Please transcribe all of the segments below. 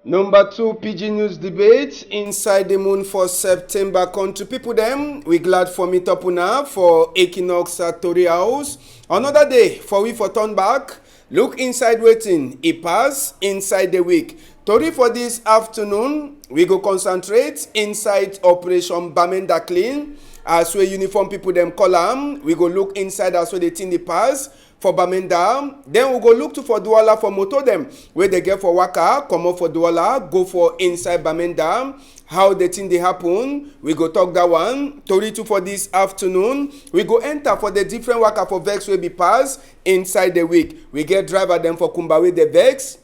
Number 2, PIDGIN News Debate inside the moon for September. Country people them, we glad for meet up now for Equinoxe Tv house. Another day for we for turn back. Look inside waiting, it pass inside the week. Tori for this afternoon, we go concentrate inside Operation Bamenda Clean. As we uniform people them call them, we go look inside as we they think the pass for Bamenda. Then we go look to for Douala for motor them. Where they get for Waka, come up for Douala, go for inside Bamenda. How the thing they happen, we go talk that one. Tori to for this afternoon, we go enter for the different Waka for Vex will be pass inside the week. We get driver them for Kumbawe the Vex.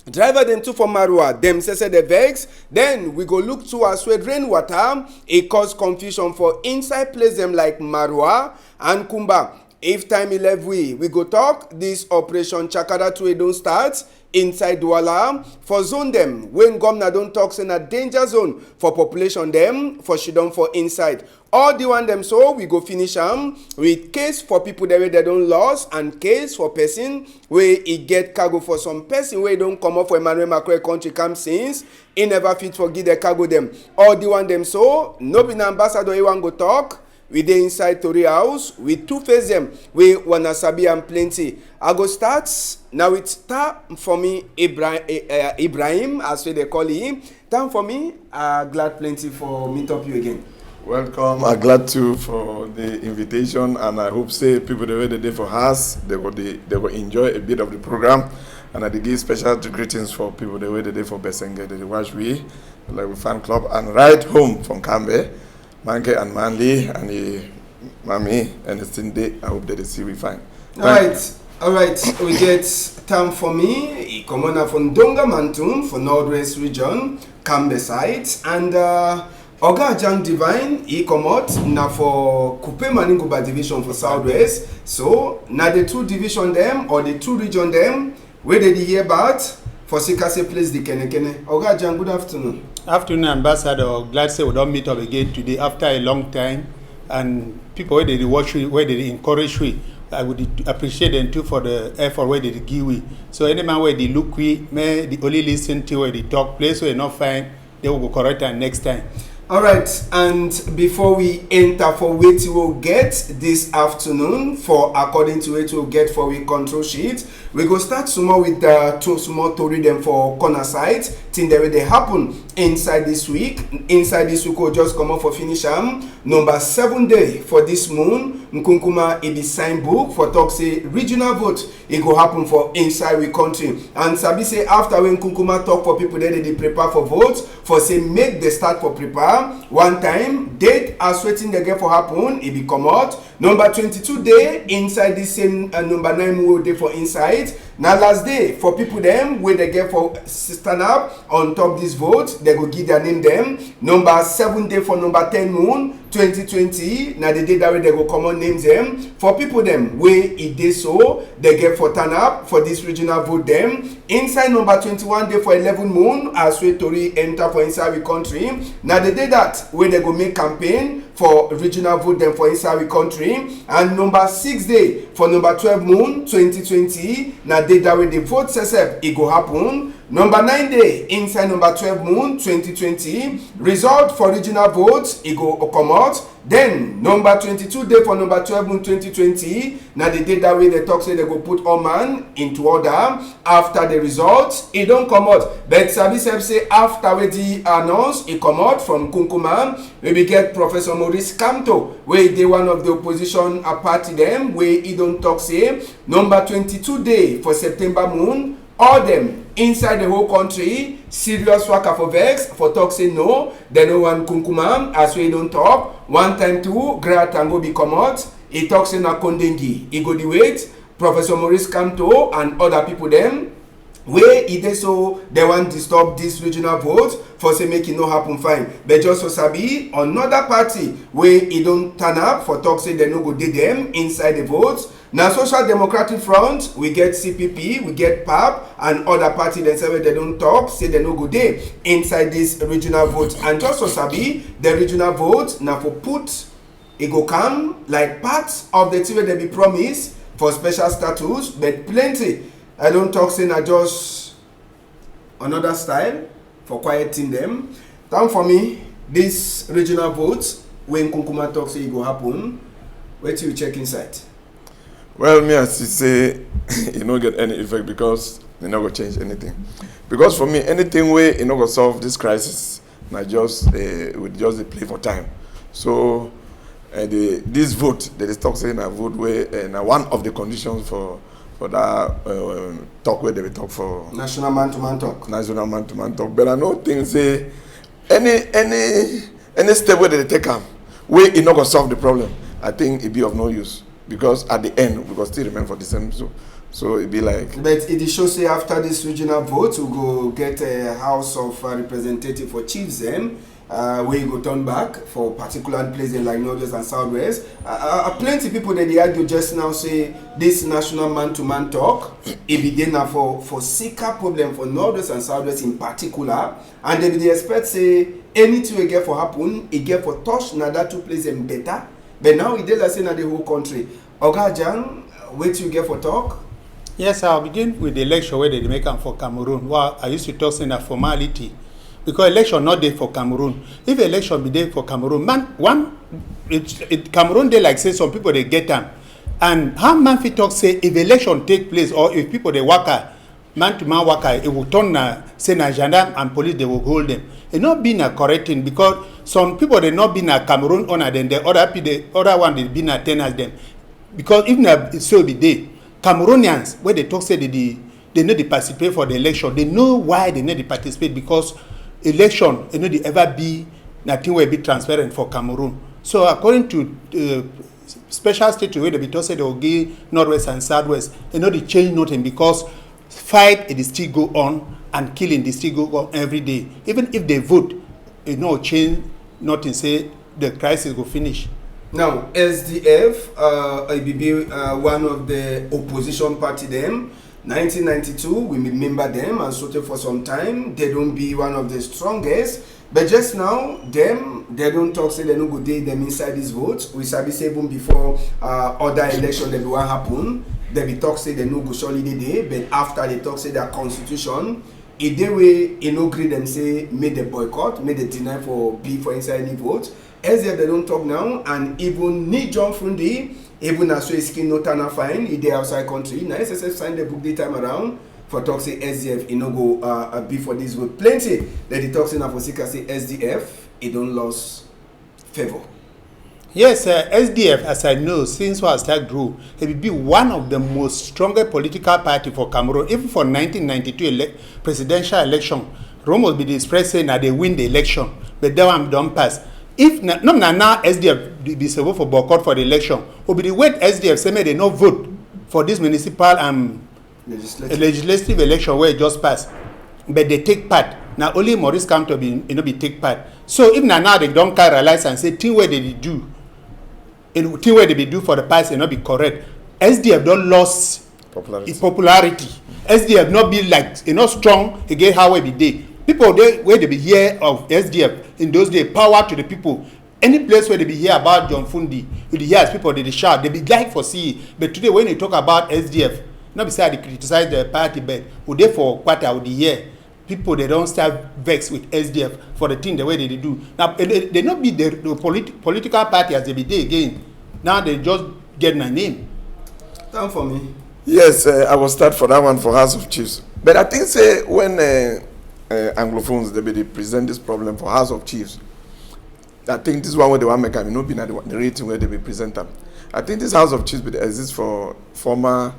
Driver them too for Marua, them say the Vex. Then we go look to as well rainwater. It cause confusion for inside place them like Marua and Kumba. If time 11 we go talk this operation Chakara 2 don't start inside Douala for zone them when governor don't talk in a danger zone for population them for she don't for inside. All the one them so we go finish them with case for people that way they don't lost and case for person where it get cargo for some person where don't come up for Emmanuel Macron country come since he never fit for give the cargo them. All the one them so no be ambassador you want go talk. We dey inside Tori house. We two face them. We wanna sabi and plenty. I go start now. It's time for me, Ibrahim, as they call him. Time for me. Glad plenty for meet up you again. Welcome. I'm glad too for the invitation, and I hope say people the way they did for us, they will enjoy a bit of the program, and I give special greetings for people the way they did for Besenge, they watch we like we fan club and right home from Cambe. Manke and Manly and the Mami and the Cindy, I hope that they see we fine. All right. We get time for me. He come on from Donga Mantum for Northwest region, Cambe side, and Oga Jan Divine. He come out now for Kupe Maninguba division for Southwest. So now the two division them or the two region them where they hear about for Sikase place the Kene. Oga Jan, good afternoon. Afternoon, Ambassador. Glad say we don't meet up again today after a long time. And people where they watch we, where they encourage we, I would appreciate them too for the effort where they give we. So any man where they look we, may the only listen to where they talk place where they not fine, they will go correct and next time. All right, and before we enter for what we will get this afternoon, for according to what we will get for we control sheet, we go start small with the two small to read them for corner side. Thing that they happen inside this week. Inside this week, we'll just come up for finish number 7 day for this moon. Nkunkuma it is sign book for talk say regional vote. It go happen for inside we country. And Sabi say after when Nkunkuma talk for people that they prepare for vote for say make the start for prepare. One time date as waiting they get for happen. It be come out. Number 22 day inside this same number 9 day for inside. Now last day for people them where they get for stand up on top this vote, they go give their name them. Number 7 day for number 10 moon 2020. Now the day that way they go come on names them. For people them where it day so they get for turn up for this regional vote them. Inside number 21 day for 11 moon as we Tori enter for inside we country. Now the day that where they go make campaign for regional vote them for inside we country. And number 6 day for number 12 moon 2020. Now day that way the vote set it go happen. Number 9 day inside number 12 moon 2020. Result for regional vote it go come out. Then number 22 day for number 12 moon 2020. Now the day that way they talk say they go put all man into order. After the result it don't come out. But Sabi say after we the announce it come out from Kunkuma. We get Professor Maurice Kamto where they one of the opposition party them where he don't talk say number 22 day for September moon. All them inside the whole country, serious worker for Vex, for talk say no, they no one Kunkuma, as we don't talk. One time too, Great Tango be come out, he talks in a Kondengi. He go the wait, Professor Maurice Kamto and other people them, where it is so they want to stop this regional vote for say make it no happen fine. But just so sabi another party where it don't turn up for talk say they no go dey them inside the votes. Now Social Democratic Front, we get CPP, we get PAP and other party themselves they don't talk, say they no go dey inside this regional vote. And just so sabi the regional vote now for put it go come like part of the thing they be promised for special status, but plenty. I don't talk saying I just another style for quieting them. Time for me, this regional vote, when Kunkuma talks say it go happen, wait till you check inside. Well, me as you say, you don't get any effect because you not gonna change anything. Because for me, anything where you not gonna solve this crisis, not just with just the play for time. So this vote, they talk saying a vote where one of the conditions for that talk where they will talk for national man-to-man talk. National man-to-man talk. But I know things say any step where they take them, where it not gonna solve the problem. I think it be of no use because at the end we will still remain for the same. So it be like. But it shows say after this regional vote, we go get a House of Representative for Chiefs then. Where you go turn back for particular places like Northwest and Southwest. Plenty people that they argue just now say this national man-to-man talk, it begin now for seeker problem for Northwest and Southwest in particular. And then they expect say anything we get for happen, it get for touch now that two places and better. But now it like say now the whole country. Ogajan, wait you get for talk? Yes, I'll begin with the election where they make them for Cameroon. Well, I used to talk saying a formality. Because election not there for Cameroon. If election be there for Cameroon, Cameroon they like say some people they get them. And how man fit talk say if election take place or if people they worker, man to man worker, it will turn say na gendarme and police they will hold them. It not been a correct thing because some people they not been a Cameroon owner then the other one they been a tenants them. Because even if so be there, Cameroonians where they talk say they know they participate for the election. They know why they know they participate because election, you know, they ever be nothing will be transparent for Cameroon. So according to special state where they be told say they will give Northwest and Southwest, you know, they change nothing because fight it is still go on and killing they still go on every day. Even if they vote, you know, change nothing. Say the crisis will finish. Now SDF, IBB, one of the opposition party them. 1992, we remember them and so for some time. They don't be one of the strongest. But just now, they don't talk, say they no go day them inside this vote. We sabi say even before other election that will happen, they be talk say they no go surely the day. But after they talk say their constitution, if they way you know agree them say made the boycott, made the deny for be for inside any vote. As if they don't talk now, and even need John Fundi. Even as so skin no turn fine, if they outside country. Now SSF signed the book the time around for talk say SDF, you know go be for this vote. Plenty that the talk say now for say SDF, it don't lose favor. Yes, SDF, as I know, since I start grew, it will be one of the most stronger political party for Cameroon. Even for 1992 presidential election, Rome will be the express saying that they win the election, but that one don't pass. If now SDF be supposed for boycott for the election, will be the way SDF say they not vote for this municipal legislative election where it just passed, but they take part. Now only Maurice come to be be take part. So if now they don't carry realize and say thing where they do, thing where they be do for the past not be correct. SDF don't lost its popularity. SDF not be like not strong again how we be there. People where they be hear of SDF in those days, power to the people. Any place where they be hear about John Fundi, with the years people they shout, they be like for see. But today when you talk about SDF, not beside they criticize the party, but who they for quarter of the year, people they don't start vexed with SDF for the thing the way they do. Now they not be the political party as they be there again. Now they just get my name. Time for me. Yes, I will start for that one for House of Chiefs. But I think say when Anglophones they present this problem for House of Chiefs. I think this one where they want to make them, be the rating where they be present them. I think this House of Chiefs exists for former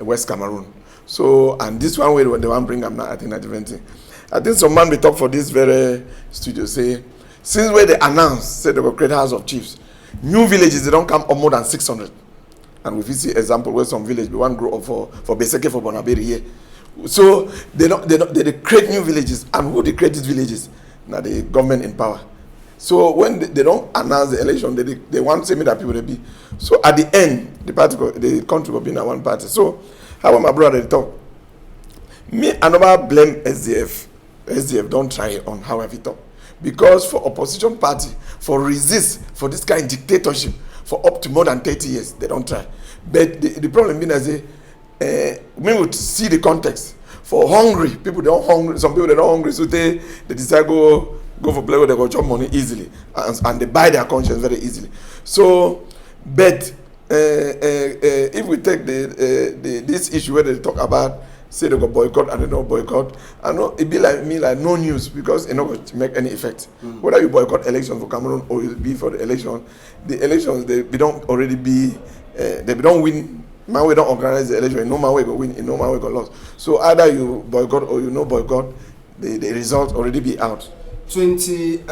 West Cameroon. So and this one where they want to bring them now, I think that's different thing. I think some man we talk for this very studio say since where they announced say they will create House of Chiefs, new villages they don't come up more than 600. And we see example where some village we want grow up for Beseke for Bonaberi here. So they create new villages, and who they create these villages? Now the government in power. So when they don't announce the election, they want to say me that people they be. So at the end, the country will be in one party. So how about my brother talk? Me I never blame SDF. SDF don't try on how have it talk. Because for opposition party, for resist for this kind of dictatorship for up to more than 30 years, they don't try. But the problem being as we would see the context. for hungry people. They don't hungry. Some people they don't hungry, so they decide go for play where they go chop money easily, and they buy their conscience very easily. So, but if we take this issue where they talk about say they go boycott and they don't boycott, I know it be like me like no news, because it not going to make any effect. Whether you boycott elections for Cameroon or you be for the elections they don't already be they don't win. Man, we don't organize the election. No man we go win. No man we go lose. So either you boycott or you no boycott, the result already be out. 22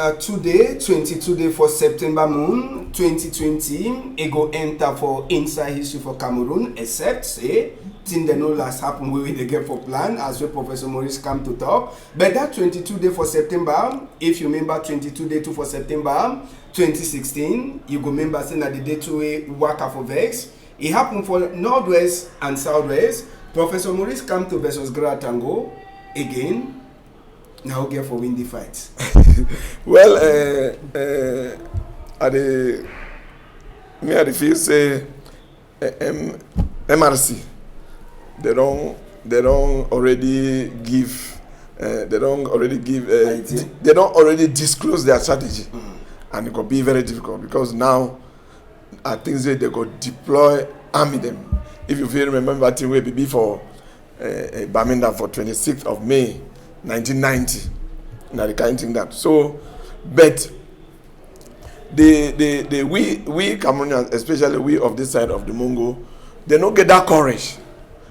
day for September moon 2020. It go enter for inside history for Cameroon, except say thing they know last happen we will get for plan as well. Professor Maurice come to talk. But that 22 day for September, if you remember 22 day 2 for September 2016, you go remember saying that the day 2 waka for vex. It happened for Northwest and Southwest. Professor Maurice come to versus Gra Tango again. Now get for win the fight. Well, at the field say MRC. They don't already give. They don't already disclose their strategy, and it could be very difficult because now I think they go deploy army them. If you feel remember that way before Bamenda for 26th of May 1990. Now the kind of thing that. So, but we Cameroonians, especially we of this side of the Mongo, they don't get that courage.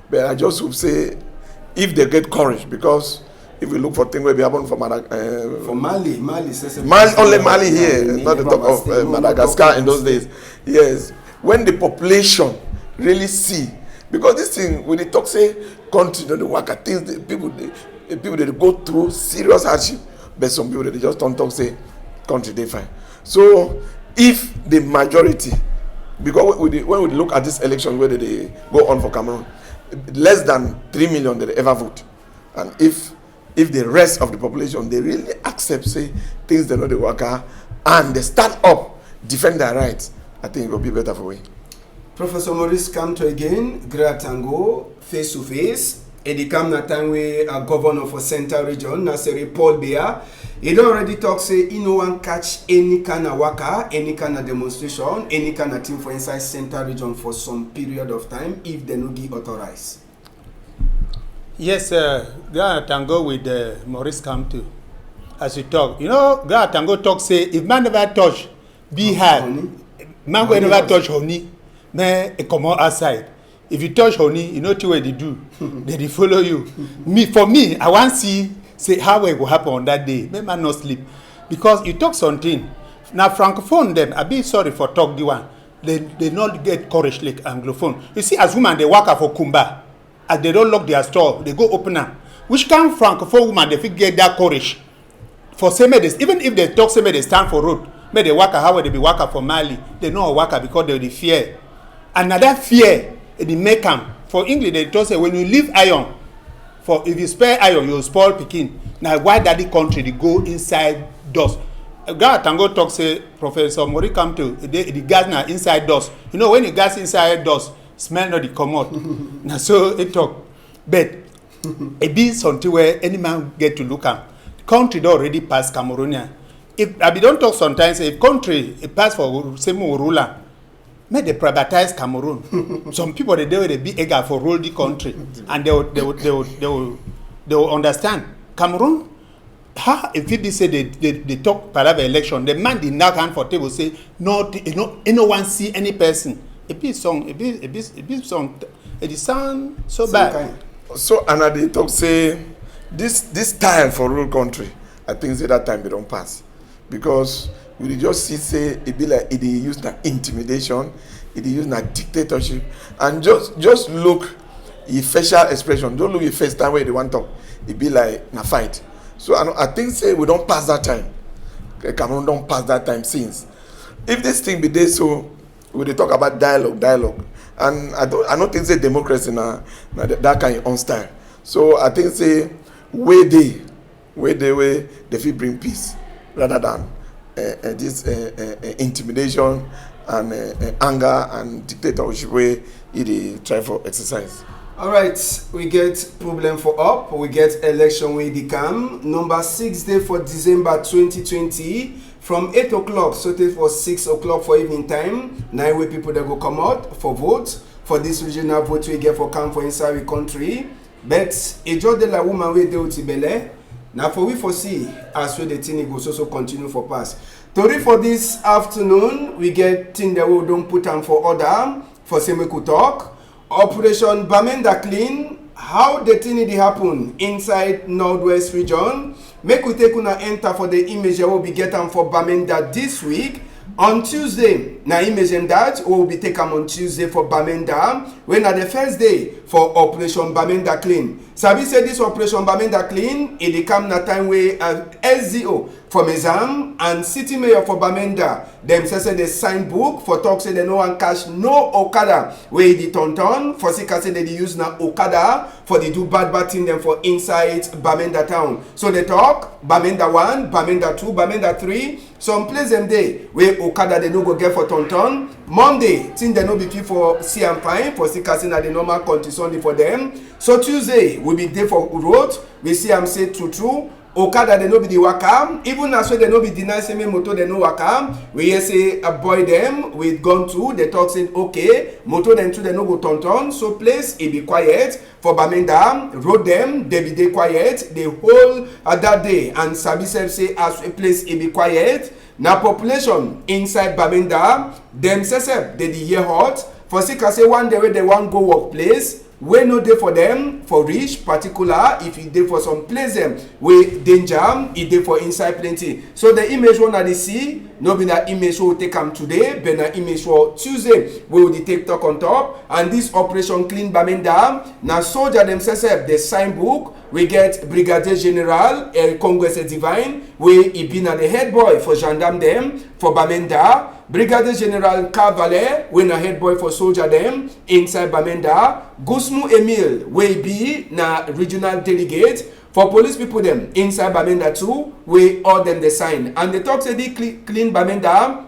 But I just would say, if they get courage, because if we look for things where we happen for Mali, only Mali here, not the talk of Madagascar in those days. Yes, when the population really see, because this thing when they talk say country, the work at things, people they go through serious hardship, but some people they just don't talk say country they fine. So if the majority, because when we look at this election where they go on for Cameroon, less than 3 million they ever vote, and if the rest of the population they really accept say things they know they work out and they stand up defend their rights, I think it will be better for we. Professor Maurice come to again Gra Tango face to face. He come na time we governor for Central Region, Naseri Paul Bea. He don't already talk say he no one catch any kind of waka, any kind of demonstration, any kind of thing for inside Central Region for some period of time if they no give authorize. Yes, Gra Tango with Maurice come to. As you talk, you know, Gra Tango talk say if man never touch beehive, man will never touch honey, man it come out outside. If you touch honey, you know what they do. They follow you. For me, I want to see say how it will happen on that day. May man not sleep. Because you talk something. Now Francophone them, I be sorry for talk the one. They not get courage like Anglophone. You see, as women they work for Kumba. As they don't lock their store, they go open up. Which kind of Francophone woman they get that courage? For same days, even if they talk same they stand for road. May they work how they be worker for Mali. They know worker because they fear. And now that fear they make them. For English, they just say when you leave iron, for if you spare iron, you spoil Pekin. Now why daddy country they go inside dust? God Tango talk say Professor Mori come to the gas now inside dust. You know when you gas inside dust, smell not the come out. Now so it talk, but it be something where any man get to look at. Country don't already pass Cameroonian. If I don't talk sometimes, if country it pass for same ruler. May they privatize Cameroon. Some people they be eager for rule the country, and they will understand Cameroon. How if it say they talk about election, the man did not hand for table say no, no one see any person. It be song, it be song. It sound so bad. Kind. So and they talk say this time for rule country. I think say that time they don't pass because. We just see say it be like it use na intimidation, it use na dictatorship, and just look your facial expression. Don't look your face time where they want to talk. It be like na fight. So I think say we don't pass that time. Cameroon don't pass that time since. If this thing be there, so we dey talk about dialogue, and I don't think say democracy na that kind of style. So I think say where they fit bring peace rather than. This intimidation and anger and dictatorship way it try for exercise. All right, we get problem for up. We get election with the cam. Number 6 day for December 2020 from 8 o'clock. So it for 6 o'clock for evening time. 9 way people that go come out for vote. For this regional vote we get for camp for inside the country. But a job de la woman we de utibele. Now for we foresee as well the thing goes also continue for pass. Tori for this afternoon, we get thing that we don't put on for order for same we could talk. Operation Bamenda Clean, how the thing did happen inside Northwest region. Make we take una enter for the image that will be getting for Bamenda this week. On Tuesday, na image and that will be taken on Tuesday for Bamenda. When at the first day for Operation Bamenda Clean. Sabi say this Operation Bamenda Clean, it come na time where SDO from exam and city mayor for Bamenda. Them say they sign book for talk say they no one cash no Okada where the tonton for say they use na Okada for they do bad thing them for inside Bamenda town. So they talk Bamenda 1, Bamenda 2, Bamenda 3. Some place them day where Okada they no go get for tonton. Monday, thing they no be for CM fine for see na the normal condition for them. So Tuesday we be there for road. We see am say true. Okada they no be the waka. Even as well they no be deny say me motor they no waka. We hear say avoid them with gun too. They talk saying okay. Motor them too they no go tonton. So place it be quiet for Bamenda. Road them they be dey quiet. The whole that day and Sabi self say as a place it be quiet. Now population inside Bamenda them say they hear hot. For sick I say one day where they want go workplace. We no dey for them for reach particular if you dey for some place them where danger it dey for inside plenty. So the image one that they see no be that image we will take them today but na image for Tuesday we will take talk on top. And this Operation Clean Bamenda na soldier themselves the sign book. We get Brigadier General Congress Divine where he been at the head boy for gendarme them for Bamenda. Brigadier General Cavalier, when a head boy for soldier them inside Bamenda. Gusmu Emil, we be na regional delegate for police people them inside Bamenda too. We all them the sign and the talk say they clean Bamenda.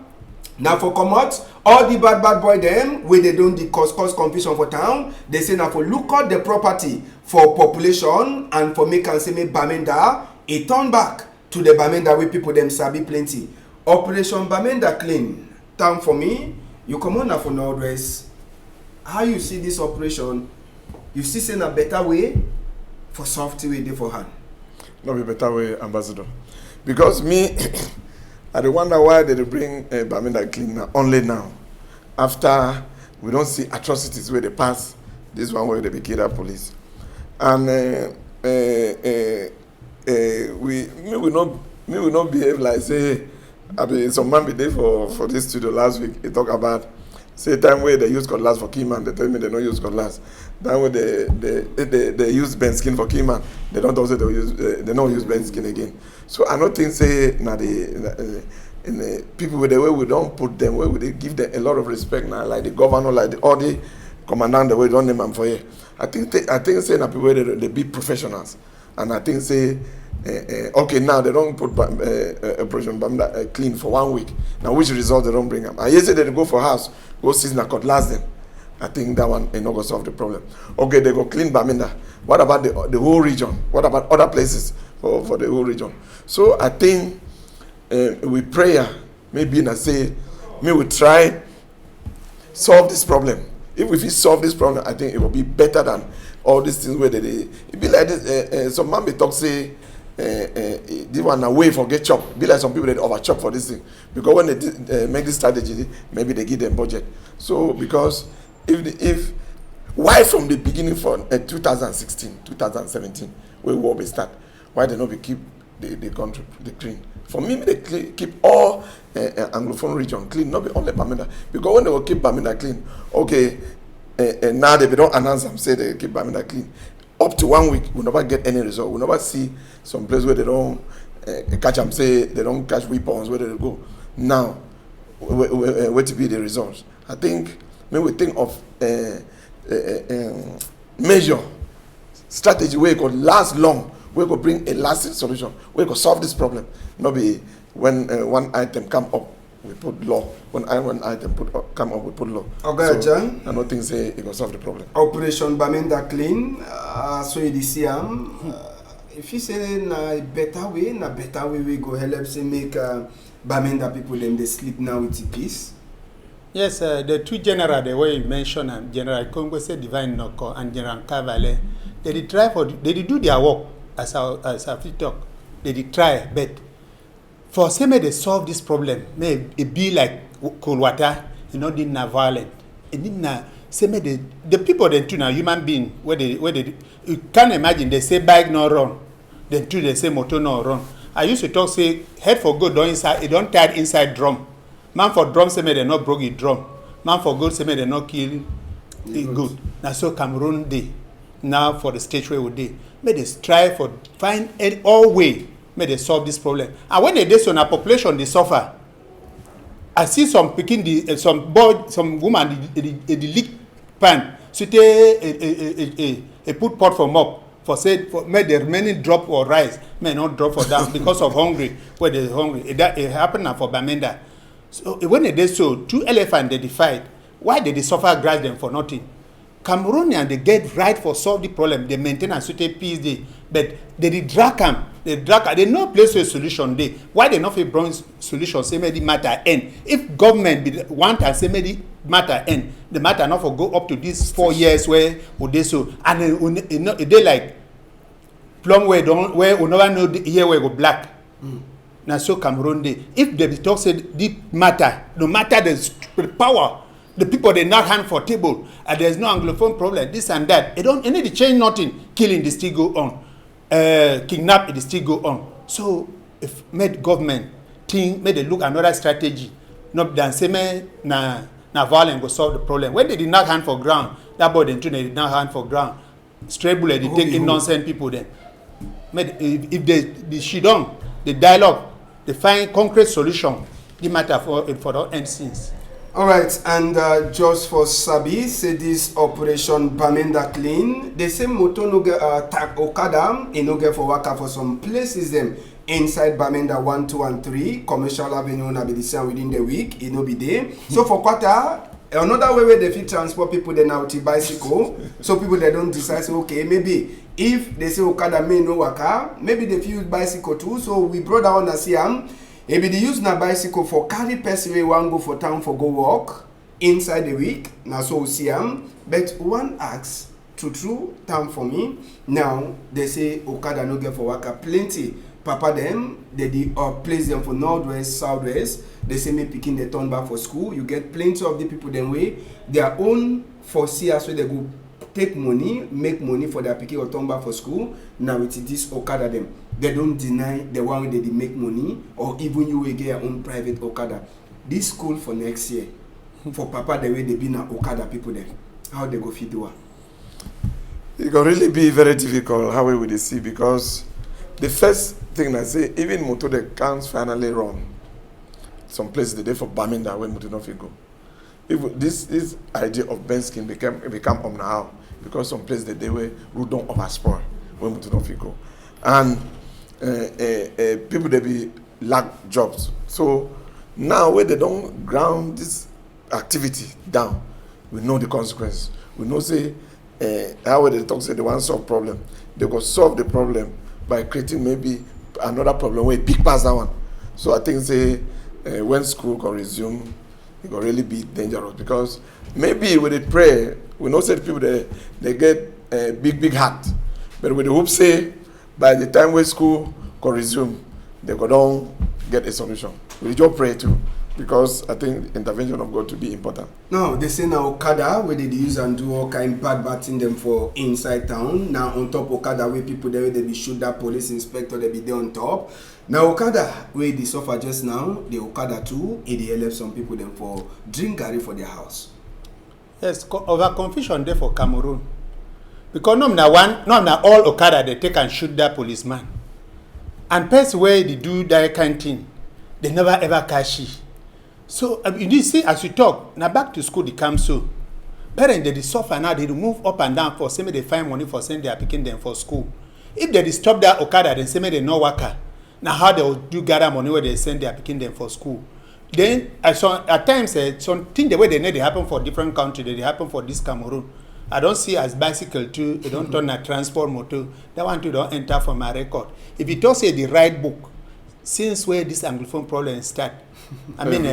Now for come out all the bad boy them where they don't cause confusion for town. They say now for look out the property for population and for make and say me Bamenda a turn back to the Bamenda where people them sabi plenty. Operation Bamenda Clean. Time for me, you come on now for Northwest. How you see this operation? You see saying a better way for software day for hand. No be better way, Ambassador. Because me, I wonder why they bring Bamenda Clean now, only now. After we don't see atrocities where they pass, this one where they be killed police. And we will not behave like say, I mean, some man be there for this studio last week. He talk about say time where they use cutlass for Keyman. They tell me they don't use cutlass. Time where they use bent skin for Keyman. They don't also they don't use bent skin again. So I don't think say now the people with the way we don't put them where we give them a lot of respect now, like the governor, like all the commandant the way don't name them for here. I think say now people they be professionals, and I think say. Okay, now they don't put Operation Bamenda Clean for 1 week. Now, which result they don't bring them? And yesterday they go for house, go season a cutlass them. I think that one is not going to solve the problem. Okay, they go clean Bamenda. What about the whole region? What about other places for the whole region? So I think with prayer, maybe I say, we will try solve this problem. If we solve this problem, I think it will be better than all these things where it be like this. Some man may talk say. This one away for get chop. Be like some people that over chop for this thing because when they make this strategy, maybe they give them budget. So because if why from the beginning for 2016, 2017 where war be start, why they not be keep the country the clean? For me, they keep all Anglophone region clean, not be only Bamenda. Because when they will keep Bamenda clean, okay, now they don't announce them say they keep Bamenda clean. Up to 1 week, we never get any result. We never see some place where they don't catch them, say they don't catch weapons, where they go. Now, where to be the results? I think when we think of measure, strategy where it could last long, where it could bring a lasting solution, where it could solve this problem. Not be when one item come up, we put law. When I can come up, we put law. Okay, John. I don't think say it will solve the problem. Operation Bamenda Clean, so you see, if you say na better way we go help say make Bamenda people them they sleep now with peace. Yes, the two general, the way you mentioned, and General Congo said Divine Noko and General Cavale, they did try they did do their work as I talk. They did try, but for some they solve this problem, may it be like cold water, you know, didn't not violent. It didn't say the people then too now human being where they you can't imagine they say bike no run, then too they say motor no run. I used to talk say head for good don't inside it don't tied inside drum. Man for drum say they not broke it drum. Man for good say they not kill it good. Now so Cameroon day now for the stage where we day. May they strive for find all way may they solve this problem. And when they do so, our population they suffer. I see some picking some boy, some woman the leak pan. So they put pot for mop for say for may the remaining drop or rise may not drop for down because of hungry where they hungry. It happen now for Bamenda. So when they did so, two elephants they defied. Why did they suffer grudge them for nothing? Cameroonian they get right for solve the problem. They maintain and suit peace day, but they drag them. They no place a solution day. Why they not fit bring solution? Say maybe matter end. If government want and say maybe matter end, the matter not for go up to these 4 years where would they so and they like plum where don't where we never know the year where go black. Now so Cameroon day. If they talk say the matter, no matter the power. The people they not hand for table and there's no anglophone problem, this and that. They need to change nothing. Killing the still go on. Kidnap it still go on. So if made government think made they look another strategy, not than say na violence go solve the problem. When they did not hand for ground, that boy then they did not hand for ground. Straight bullet they take in nonsense people then. If they shit on the dialogue, they find concrete solution, the matter for the end scenes. All right, and just for Sabi, say this Operation Bamenda Clean, they say moto no get Okada, e no get for waka for some places them inside Bamenda 1, 2, and 3, Commercial Avenue na be the same within the week, e no be there. So for quarter, another way where they fit transport people they now to bicycle, so people they don't decide say okay maybe if they say Okada may no waka, maybe they fit use bicycle too. So we brought that one as here. Maybe they use na bicycle for carry person wey wan go for town for go walk inside the week. Na so we see am. But one asks, true time for me. Now they say Okada no get for waka plenty. Papa them they place them for northwest, southwest. They say me picking the turn back for school. You get plenty of the people them way their own for CS so they go take money, make money for their picking or turn back for school. Now it is this Okada them. They don't deny the one where they make money, or even you will get your own private Okada. This school for next year, for Papa the way they be now Okada people there, how they go fit do it? It can really be very difficult how we will see because the first thing I say, even motor they can't finally run. Some places they for Bamenda when motor not go. If this idea of Benskin become now because some places they were road don't overspoil when motor not go. And people they be lack jobs. So now when they don't ground this activity down, we know the consequence. We know say how they talk say they want to solve problem. They go solve the problem by creating maybe another problem where big pass that one. So I think say when school can resume, it can really be dangerous because maybe when they pray, we know say people they get a big heart, but with the hope say by the time when school can resume, they go down get a solution. We just pray too, because I think the intervention of God to be important. No, they say now Okada where they use and do all kind bad thing them for inside town. Now on top Okada where people there they be shoot that police inspector they be there on top. Now Okada where they suffer just now, the Okada too, they help some people them for drink garri for their house. Yes, over confusion there for Cameroon. Because not all Okada they take and shoot that policeman. And person where they do that kind of thing, they never ever catch it. So you see as you talk, now back to school they come so. Parents they suffer now, they move up and down for say they find money for send their picking them for school. If they stop that Okada, then say they no worker. Now how they will do gather money where they send their picking them for school. Then I saw at times something the way they happen for different countries, they happen for this Cameroon. I don't see as bicycle too, they don't turn a transport motor. That one too don't enter for my record. If you don't say the right book, since where this Anglophone problem start, I mean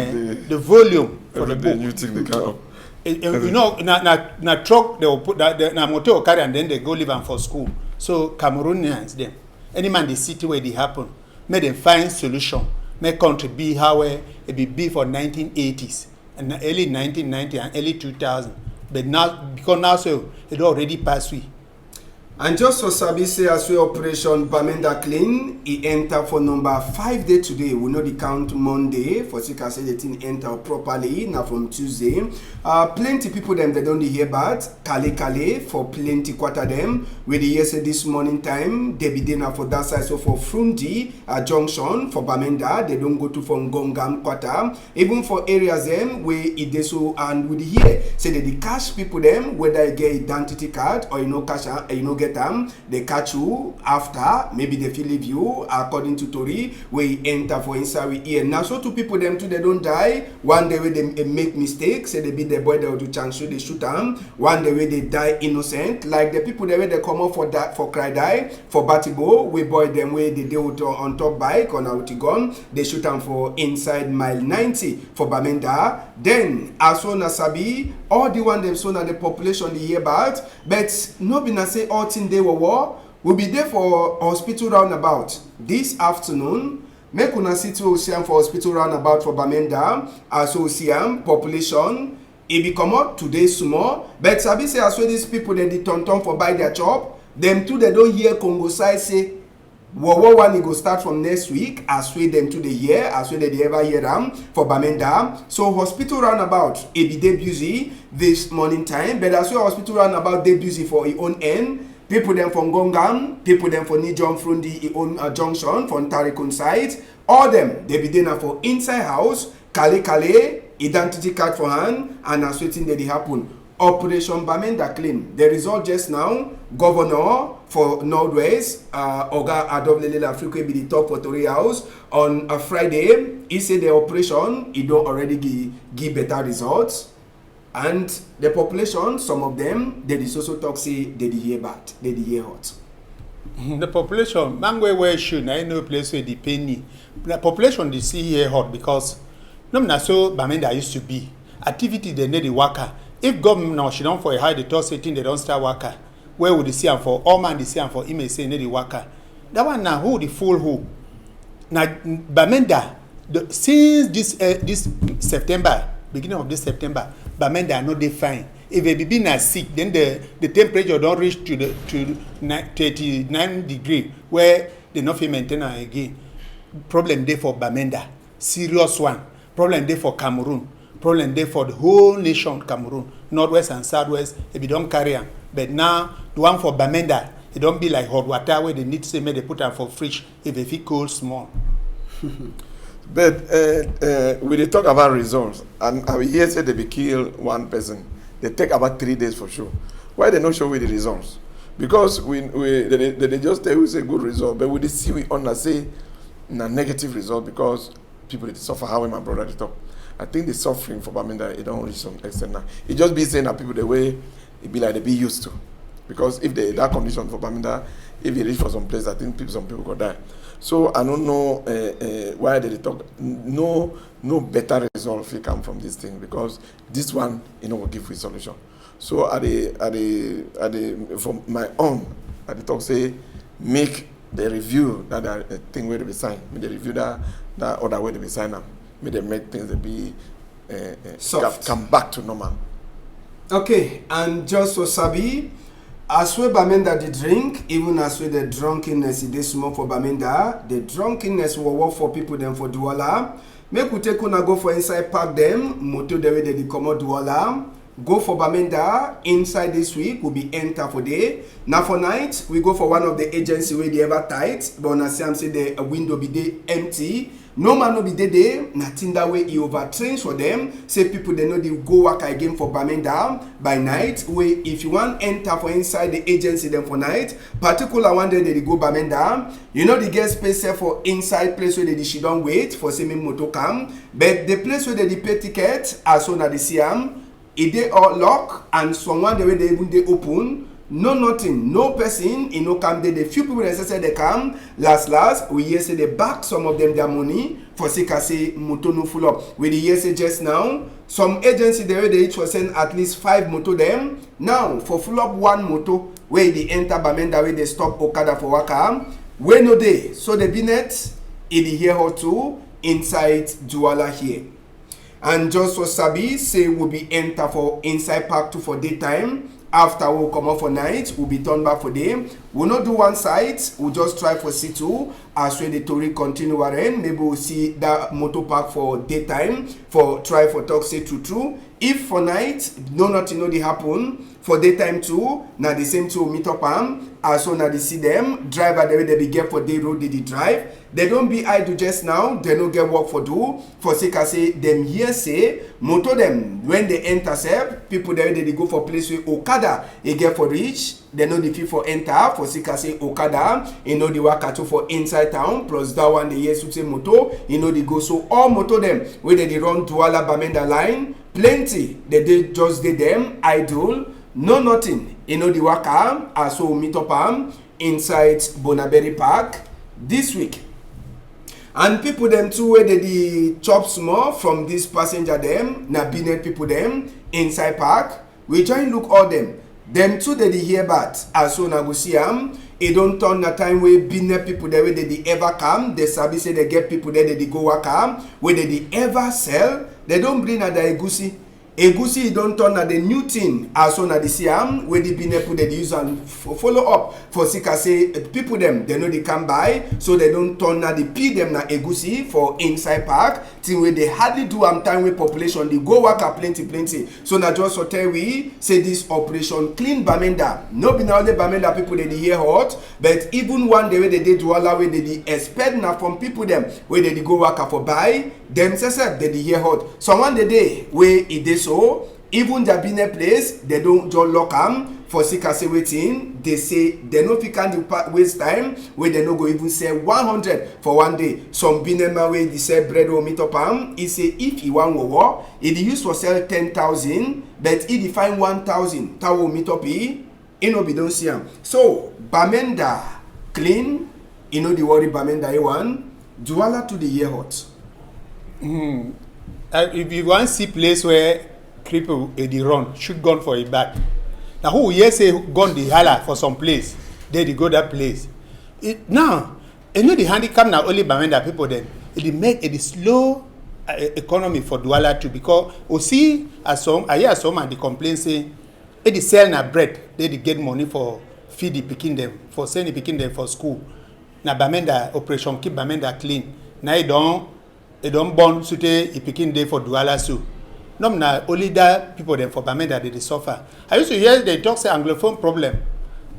the volume for the book. You think they can You know, na truck they will put that na motor carry and then they go live and for school. So Cameroonians them, any man the city where they happen, make them find solution. Make country be how it be for 1980s and early 1990 and early 2000. But now because now so it already passed we. And just so Sabi say as we operation Bamenda Clean, he enter for number 5 day today. We know the count Monday for Sika say the thing enter properly now from Tuesday. Plenty people them they don't hear about Kale for plenty quarter them. We the hear say this morning time they be dinner for that side so for Frundi junction for Bamenda they don't go to from Gongam quarter. Even for areas them where it they so and we hear say that the cash people them whether you get identity card or you know cash you know get them, they catch you after, maybe they feel leave you, according to Tori, where you enter for inside we here. Now, so two people them too, they don't die. One day where they make mistakes, say they beat the boy, they will do chance, so they shoot them. One day where they die innocent, like the people there where they come up for that, for cry die, for Batibo, we boy them where they do on top bike, on out gun, they shoot them for inside mile 90 for Bamenda. Then, as soon as Sabi, all the one them soon and the population they hear about, but no be na say all thing they war will be there for hospital roundabout this afternoon. Make una see to Ocean for hospital roundabout for Bamenda as Ocean population. It be come out today small, but Sabi say as well these people they turn for buy their chop. Them too they don't hear Congo side say War one go start from next week. As we them to the year, as we they ever hear them for Bamenda. So hospital roundabout it be dey busy this morning time, but as well hospital roundabout they busy for its own end. People them from Gongam, people them for Nijon Frundi own junction from Tarikun side. All them they be dinner for inside house, Kale, identity card for hand, and as waiting that they happen. Operation Bamenda Clean. The result just now, Governor for Northwest, Oga Adoblele Africa be the top for Tori House on a Friday. He said the operation it don't already give better results. And the population, some of them, they also talk say they hear bad, they hear hot. The population, Mangwe where should I know place where the penny. The population they see here hot because no so Bamenda used to be. Activity they need the worker. If government now she don't for a high the top setting they don't start worker. Where would they see them for? All man they see them for may say need the worker. That one now who the fool who? Now Bamenda since this September, beginning of this September, Bamenda are not defined. If a baby is sick, then the temperature don't reach to 39 degrees where they not feel maintain again. Problem there for Bamenda, serious one. Problem there for Cameroon. Problem there for the whole nation Cameroon, Northwest and Southwest. If you don't carry them, but now the one for Bamenda, it don't be like hot water where they need to say maybe they put them for fridge if they feel cold small. But we dey talk about results, and I hear say they be kill one person. They take about 3 days for sure. Why they not show with the results? Because they just tell you say good result, but we dey see we on say na negative result because people they suffer. How my brother they talk. I think the suffering for Bamenda it don't reach some extent now. It just be saying that people the way it be like they be used to, because if that condition for Bamenda, if it reach for some place, I think some people go die. So I don't know why they talk. No better result if it come from this thing, because this one will give you solution. So from my own, I talk say make the review that thing where they be signed. Make the review that other way they be signed up. Make them make things that be soft. Come back to normal. Okay, and just for Sabi. As we Bamenda the drink, even as we the drunkenness it is small for Bamenda, the drunkenness will work for people them for Douala. Make we take una go for inside park them, motor the way they come out Douala. go for Bamenda inside this week will be enter for day. Now for night, we go for one of the agency where they ever tight, but on Sam say the window be day empty. No man no be day, nothing that way he overtrains for them. Say people they know they go work again for Bamenda by night. Where if you want enter for inside the agency then for night, particular one day they go Bamenda, you know the get space for inside place where they she don't wait for semi motor come, but the place where they pay ticket as soon as they see them. If they all lock and someone the way they even they open, no nothing, no person, you know, come there. The few people that say they come, last, we hear say they back some of them their money for say moto no full up. We hear say just now, some agency they each was send at least 5 moto them. Now for full up 1 moto where they enter Bamenda where they stop Okada for waka, where no day. So the binet, it here or two inside Douala here. And just for Sabi, say we'll be enter for inside Park 2 for daytime. After we'll come out for night, we'll be turned back for day. We'll not do one side, we'll just try for C2. As when the Tory continue around, maybe we'll see that motor park for daytime, for try for talk say true. If for night, nothing no they happen. For daytime too, now the same two meet up as soon as they see them, driver the way they be get for day road they drive. They don't be idle just now, they don't get work for do. For sake I say, them here say, motor them, when they intercept, people there they go for place where Okada, they get for reach, they know the fee for enter, for sake I say Okada, you know the wakato for inside town, plus that one the yes to say motor, you know they go, so all motor them, where they run Douala Bamenda line, plenty, they just did them, idle, no nothing, you know the waka, also meet up inside Bonaberry Park this week. And people them too where they chop small from this passenger them, na binet people them inside park. We try look all them. Them too they hear bat as soon as we see them. It don't turn the time where binet people there where they ever come. They sabi say they get people there they go work where they ever sell. They don't bring at the egusi. Egusi don't turn at the new thing as soon as they see them where the binepu they use and follow up for sika say people them they know they can buy so they don't turn at the pay them na egusi for inside park thing where they hardly do time with population they go work at plenty so na just so tell we say this operation clean Bamenda no be na only Bamenda people they hear hot but even one day where they do Douala where they expect na from people them where they go work for buy them say they hear hot someone the day where it is so even the bine place they don't just lock them for sika say waiting they say they no fit can waste time where they no go even sell 100 for one day some bine man wey they sell bread or meat up he say if he want war he used to sell 10,000 but he find 1,000 that will meet up he no be don't see him so Bamenda clean you know the worry Bamenda one Douala to the year hot. If you want to see place where cripple they run, shoot gun for a back. Now who here say gun the holla for some place, they go that place. Now, you know the handicap now only Bamenda people then. It make a slow economy for Douala too because we see as some I hear some and they complain say they sell na bread, they get money for feed the picking them, for send the picking them for school. Now Bamenda operation keep Bamenda clean. Now they don't born sute a picking day for Douala so. No, na only that people them for Bamenda they suffer. I used to hear they talk say Anglophone problem.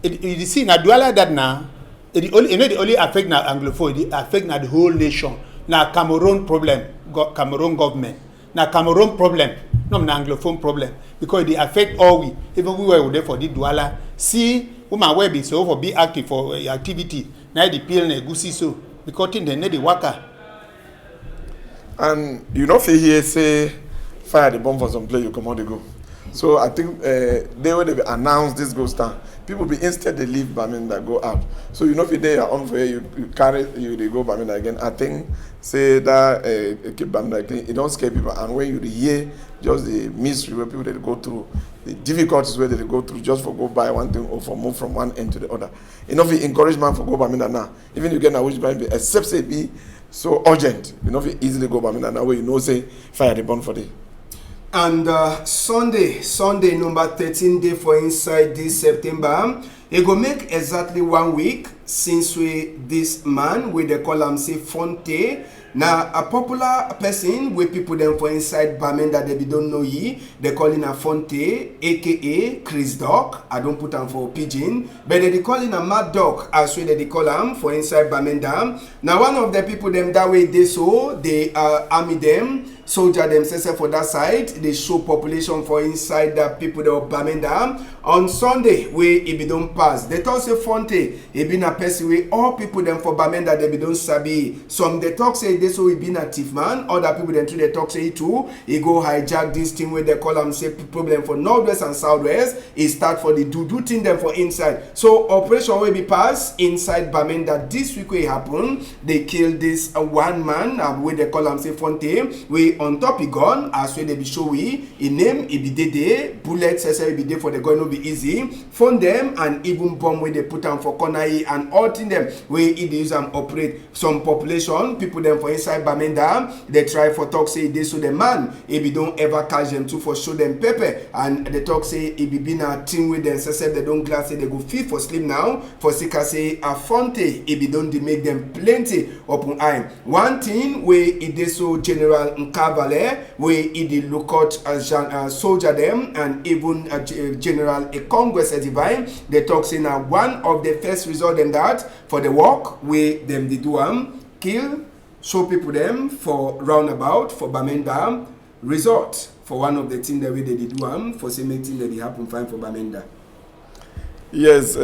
You see na Douala that now it only affect na Anglophone, it affect na the whole nation. Na Cameroon problem, Cameroon government. Na Cameroon problem, no na Anglophone problem because they affect all we. Even we were there for the Douala. See, woman wey be so for be active for activity. Now the peel na egusi so because thing they need the worker. And you know, here say fire the bomb for some place, you come out they go. So I think they when they announce this goes down, people be instead they leave Bamenda go out. So you know, if they are on for you carry they go Bamenda again. I think say that keep Bamenda clean. It don't scare people. And when you hear just the misery where people they go through, the difficulties where they go through just for go buy one thing or for move from one end to the other. You know, if you encourage man for go Bamenda now, even you get a wish Bamenda, except say be so urgent, you know, if you easily go Bamenda now where you know say fire the burn for day. And Sunday number 13 day for inside this September, it go make exactly 1 week since we this man with the call say Fonte Now, a popular person where people them for inside Bamenda they be don't know ye, they call in a Fonte, aka Chris Dog. I don't put them for PIDGIN, but they call in a Mad Dog as well they call them for inside Bamenda. Now, one of the people them that way they so they army them. Soldier themselves for that side, they show population for inside the people that are Bamenda. On Sunday, where it be don't pass. They talk say Fonte, it been a person where all people them for Bamenda they be don't sabi. Some they talk say this so it been a thief man. Other people then too they talk say it too. He go hijack this thing where they call them say problem for Northwest and Southwest. It start for the do thing them for inside. So operation will be passed inside Bamenda. This week will happen. They kill this one man where they call him say Fonte. We on top he gone as well they be show we in name it be there bullets say be there for the gun no be easy phone them and even bomb where they put them for corner and all thing them where it use and operate some population people them for inside Bamenda they try for talk say they so the man if you don't ever catch them too for show them pepper and they talk say it be been a thing with them say they don't glass say they go fit for sleep now for sika say a Fonte if you don't they make them plenty open eye one thing where it is so general Cavalry, where it look out as soldier them and even general a Congress divine. They talk say now one of the first result them that for the work where them they do kill, show people them for roundabout for Bamenda resort for one of the things that we they do for same thing that they happen fine for Bamenda. Yes,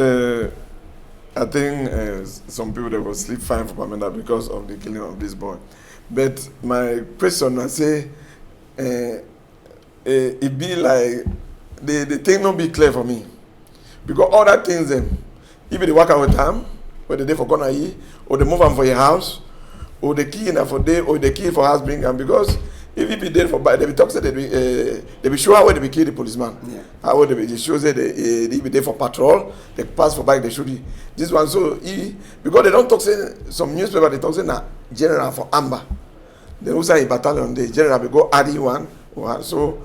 I think some people they will sleep fine for Bamenda because of the killing of this boy. But my question I say, it be like the thing not be clear for me, because all that things them, if they work out with them, or they for corner here, or they move them for your house, or the key in for day, or the key for house bring them, because if it be there for buy, they be talk say they be sure how they be kill the policeman. Yeah. How they be show say they be there for patrol, they pass for bike, they should be this one. So because they don't talk say some newspaper they talk say na general for Amber. Then who say battalion the general will go add one. So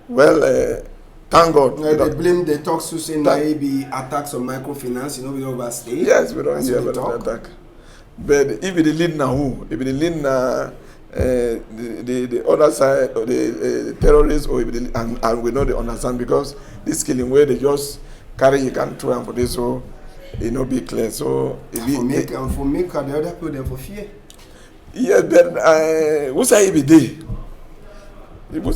well thank God. Yeah, they blame the talks to say now be attacks on microfinance, we overstay. Yes, we don't hear about the attack. But if it lead now who? If it lead na the other side or the terrorists or and we know they understand because this killing where they just carry you can throw and for this so it not be clear. So it be for make the other people them for fear. Yeah, then who say it be there? Who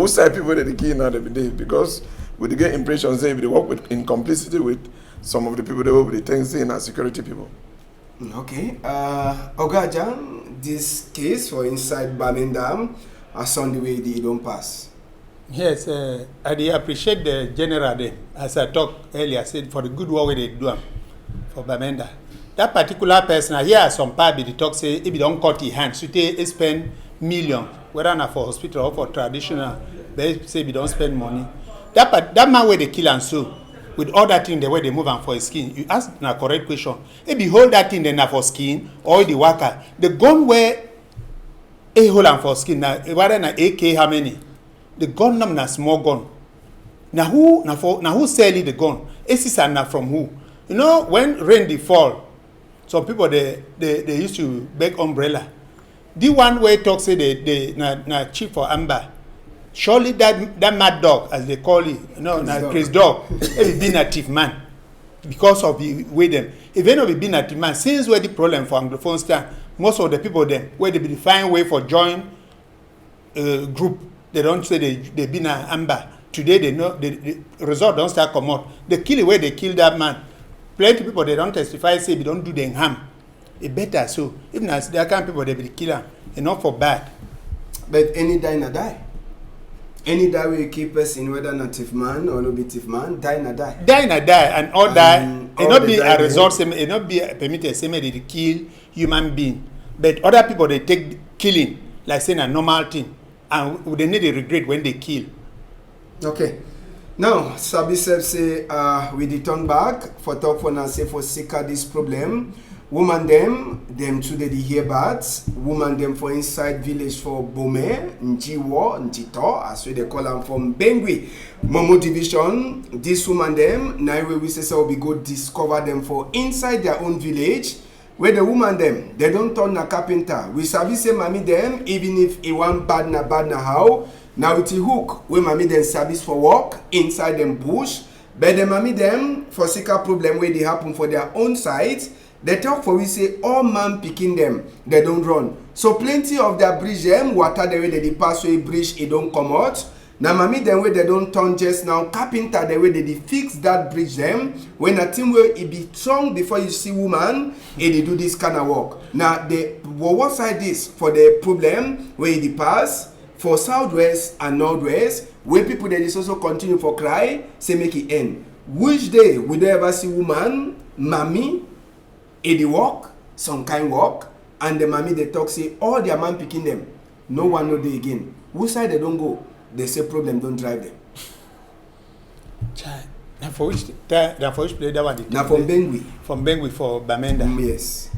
say people that the key now they be there because we get impression say they work with in complicity with some of the people that work with the things in as security people. Okay, Ogajan, this case for inside Bamenda, as on the way they don't pass. Yes, I appreciate the general there, as I talked earlier, said for the good work they do for Bamenda. That particular person, I hear some part they talk say if you don't cut his hand, so they spend millions, whether not for hospital or for traditional, they say if you don't spend money. That man where they kill and so. With all that thing, the way they move and for his skin, you ask a correct question. If you hold that thing then for skin or the worker, the gun where a hold and for skin now, rather than AK how many? The gun number na small gun. Now who sell the gun? Is na from who? You know when rain dey fall, some people they used to beg umbrella. The one where talk say they na cheap for Amber. Surely that mad dog, as they call it, Chris Dog, he been a thief man because of the way them. If any of it been a thief man, since where the problem for Anglophone stand, most of the people them where they be find way for join group, they don't say they been a Amber. Today they know the result don't start come out. They kill the way they kill that man. Plenty of people they don't testify say they don't do them harm. It better so. Even as there can people they be killer, enough for bad. But any die na die. Any die will keep person whether not thief man or no be thief man, die na die. Die na die and all die. It not be a result. It not be permitted. Same they kill human being, but other people they take killing like saying a normal thing, and they need a regret when they kill. Okay. Now, Sabi say we return back for talk for now say for seek this problem. Woman them today the hear bad. Woman them for inside village for Bome, Njiwo, Njito, as we they call them from Bengui. Momo division, this woman them, now we say so we go discover them for inside their own village. where the woman them, they don't turn a carpenter. We sabi say mommy them, even if it want bad na how. Now it's a hook where mommy them service for work inside them bush. But the mommy them for sicker problem where they happen for their own sides. They talk for we say all man picking them, they don't run. So plenty of their bridge them, water the way they pass way bridge, it don't come out. Now mommy them way they don't turn just now carpenter the way they fix that bridge them. When a team will it be strong before you see woman, they do this kind of work. Now the what side is for the problem where it pass for southwest and northwest, where people that is also continue for cry, say make it end. Which day would they ever see woman, mommy, the work, some kind work, and the mommy they talk say all their man picking them. No one know they again. Which side they don't go? They say problem don't drive them. Now for which play that one? Now from Bengui. From Bengui for Bamenda. Yes.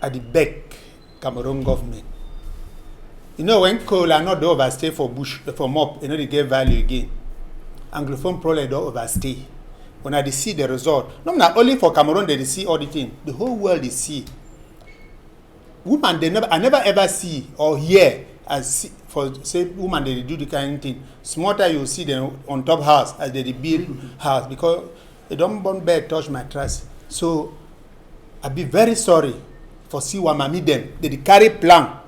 At the back, Cameroon government. You know when coal are not overstay for bush for mob, you know they get value again. Anglophone problem don't overstay. When I see the result, not only for Cameroon they see all the thing, the whole world they see. Woman I never ever see or hear as see, for say woman they do the kind of thing. Smarter you see them on top house as they build house because they don't burn bed touch my trust. So I be very sorry for see one mommy them. They carry plan,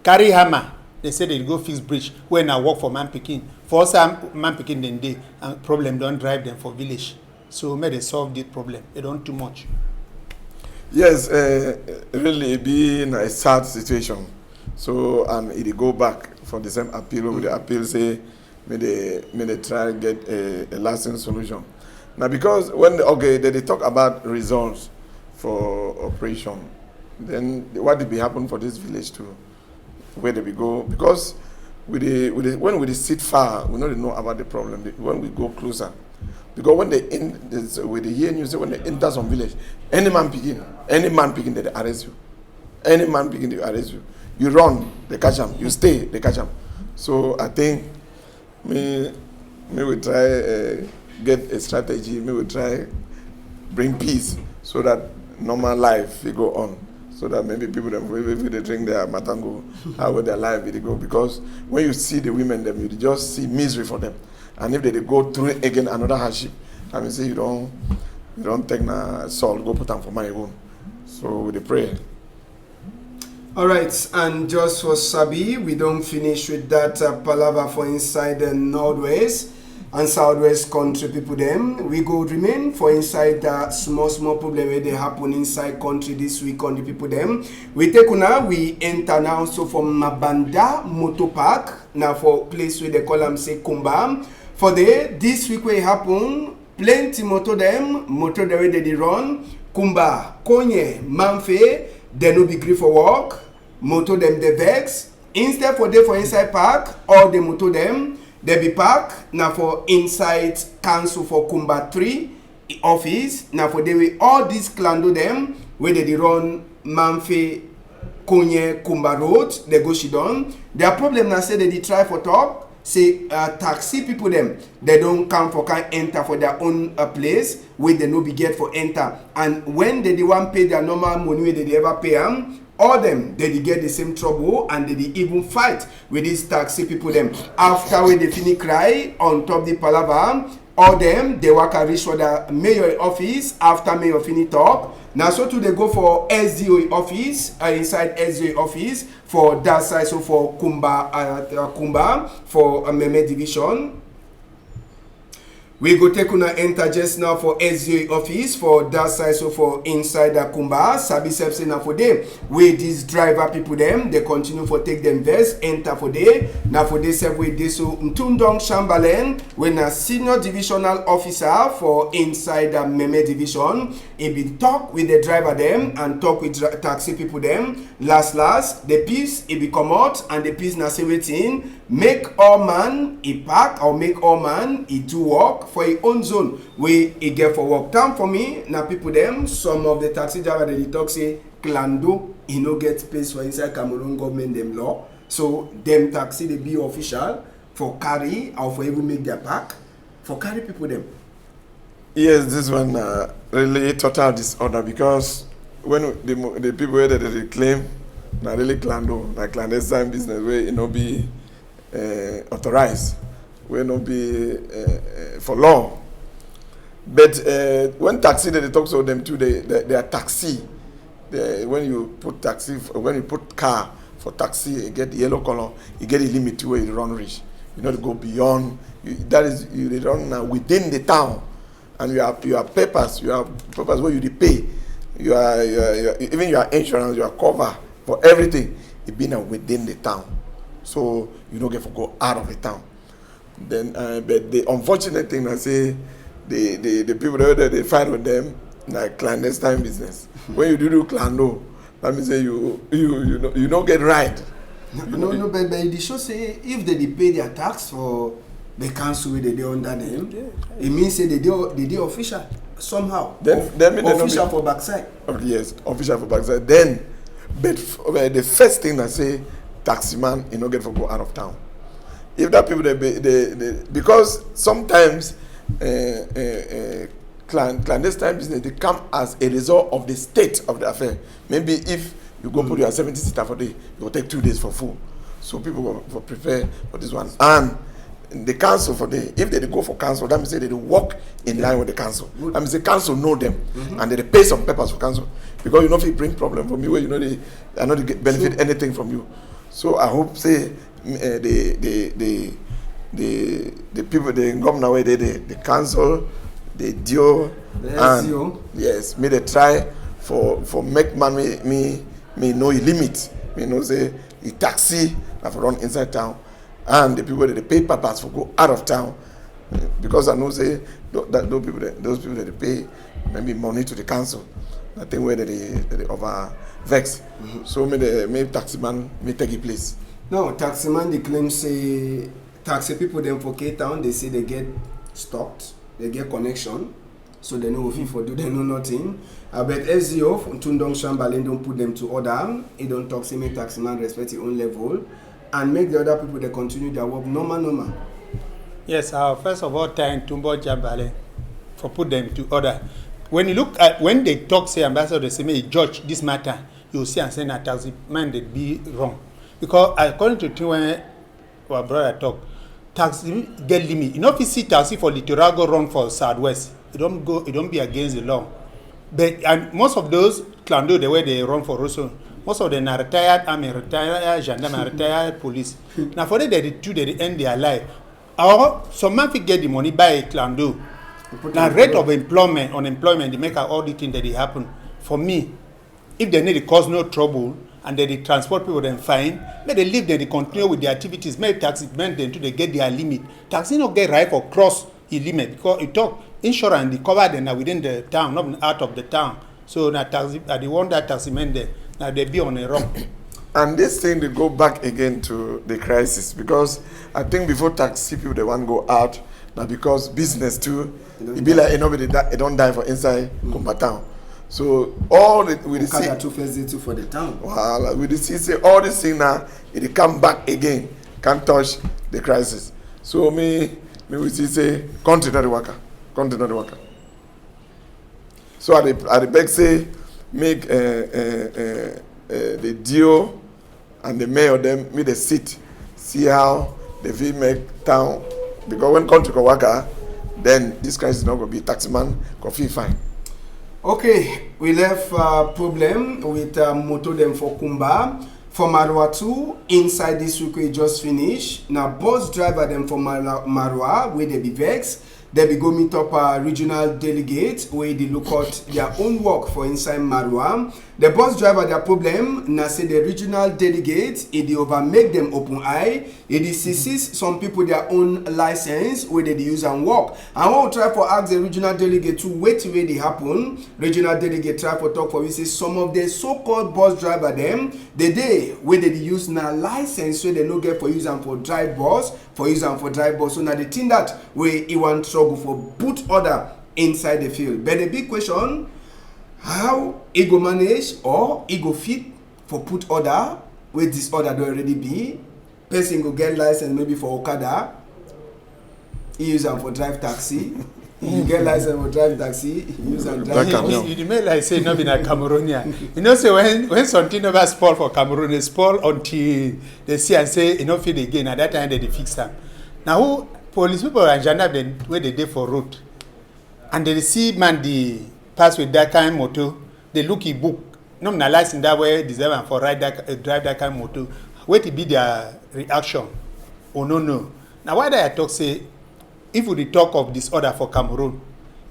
carry hammer. They say they go fix bridge when I work for man picking. For some man picking then they and problem don't drive them for village. So may they solve this problem. They don't too much. Yes, really it being a sad situation. So and it go back for the same appeal. With the appeal say may they try and get a lasting solution. Now because when they talk about results for operation, then what did be happen for this village too? Where did we go? Because when we sit far, we don't know about the problem. When we go closer, because when they hear news, when they enter some village, any man picking, they arrest you. Any man picking, they arrest you. You run, they catch them. You stay, they catch them. So I think me will try get a strategy. Me will try bring peace so that normal life will go on. So that maybe people if they drink their matango, how will their life will go? Because when you see the women, them you just see misery for them, and if they go through again another hardship, I mean, say you don't take na salt, go put them for my own. So they pray. All right, and just for Sabi, we don't finish with that palaver for inside the northwest and southwest country people them. We go remain for inside that small problem where they happen inside country this week on the people them. We take now, we enter now so from Mabanda Motor Park, now for place where they call them say Kumba. For this week where it happen, plenty motor the way they run, Kumba, Konye, Manfe, they no be gree for work, motor them the vex. Instead for they for inside park, all the motor them, they be park now for inside council for Kumba 3 office. Now for they will all these clando them where they run Manfe, Konye, Kumba road, they go Shidon. Their problem now say they try for top, say taxi people them, they don't come for can enter for their own place where they no be get for enter. And when they want pay their normal money where they ever pay them, all them they get the same trouble and they even fight with these taxi people them. After when they finish cry on top the palaver, all them they work and reach for the mayor office. After mayor finish talk, now so too they go for SDO office, inside SDO office for that side, so for Kumba for Meme division. We go take una enter just now for SGA office for that side, so for inside the Kumba. Sabi Sepsi now for them. Where these driver people them, they continue for take them vest, enter for day. Now for this way they so Mtundong Shambalen, when a senior divisional officer for inside the Meme division, he be talk with the driver them and talk with taxi people them. Last, the piece he be come out and the piece na say waiting. Make all man he park or make all man he do work for his own zone where he get for work. Time for me now people them some of the taxi driver they talk say Klando he no get space for inside Cameroon government them law. So them taxi they be official for carry or for even make their park for carry people them. Yes, this one really total disorder because when the people that they claim na really clandestine business where it not be authorized, where not be for law. But when taxi they talk to them too, they are taxi. When you put taxi, when you put car for taxi, you get the yellow color, you get a limit to where you run reach. You know to go beyond. That is you run within the town, and you have papers. You have papers where you pay. You are even your insurance, your cover for everything. It be now within the town, so you don't get to go out of the town. Then, but the unfortunate thing I say, the people that they fight with them like clandestine business. When you do clando, let me say you don't get right. No, but the show say if they pay their tax for the council where they under them, it means say they do official somehow. Then official for backside. Yes, official for backside. Then, but the first thing I say, taxi man, you don't get to go out of town. If that people they because sometimes clandestine business they come as a result of the state of the affair. Maybe if you go put your 70 seater for day, it will take 2 days for full. So people will prepare for this one. And the council for the if they go for council, that means they work in line with the council. That means the council know them and they pay some papers for council because you know if it bring problem from you where you know they benefit anything from you. So I hope say the people the governor where the council, the DO and yes, may they try for make man me know a limit. Me know say the taxi that run inside town and the people that they pay papers for go out of town because I know say that those people that they pay maybe money to the council. I think where they over vex. So may taxi man may take a place. No, taxi man they claim say taxi people them for Cape Town they say they get stocked, they get connection, so they know if for do they know nothing. But SEO from Tundong Shambalen don't put them to order. It don't talk say make taxi man respect his own level and make the other people they continue their work normal. Yes, first of all, thank Tumbo Jambale for put them to order. When you look at when they talk, say ambassador, they say may judge this matter, you see and say that taxi man they be wrong because according to thing when our brother talk, taxi get limit. You know if you see taxi for Littoral run for Southwest, it don't be against the law. But and most of those clando the way they run for Rosso, most of them are retired army, retired gendarme, retired police. Now for them they end their life. Or some man get the money by a clando. Now rate of unemployment, they make all the things that they happen. For me, if they need to cause no trouble and they transport people then fine, may they leave them, they continue with their activities, may taxi men until they get their limit. Taxi not get right for cross the limit because it talk insurance they cover them now within the town, not out of the town. So now taxi the one that taxi men there, now they be on a wrong. And this thing they go back again to the crisis because I think before taxi people they want to go out now because business too, it be like nobody they don't die for inside Kumba town. So all the we see two first day two for the town. Wow, we see say all this thing now it come back again, can't touch the crisis. So me we see say continue the worker. So I the beg say make the DO and the mayor them with the sit, see how they will make town because when country go worker, then this crisis is not going to be taxman coffee fine. Okay, we left problem with moto them for Kumba. For Marwa 2, inside this week we just finished. Now bus driver them for Marwa where they be vexed. They be go meet up a regional delegate where they look at their own work for inside Marwa. The bus driver their problem now say the regional delegate it they over make them open eye. It seize some people their own license where they use and work. And when we try for ask the regional delegate to wait till they happen. Regional delegate try for talk for we say some of the so-called bus driver them the day where they use now license so they no get for use and for drive bus so now the thing that where he want struggle for put order inside the field. But the big question, how he go manage or he go fit for put order where this order do already be. Person go get license maybe for Okada, he use them for drive taxi. You get license for drive taxi, use and drive. You may like say not been a Cameroonian. You know, say when something never spoil for Cameroon, they spoil until they see and say you know feed again. At that time they fix them. Now who police people and gendarme where they dey for road, and they see man the pass with that kind of motor. They look in book. No na license that way deserve for drive that kind of motor. Wait to be their reaction. Oh no. Now why I talk say if we talk of disorder for Cameroon,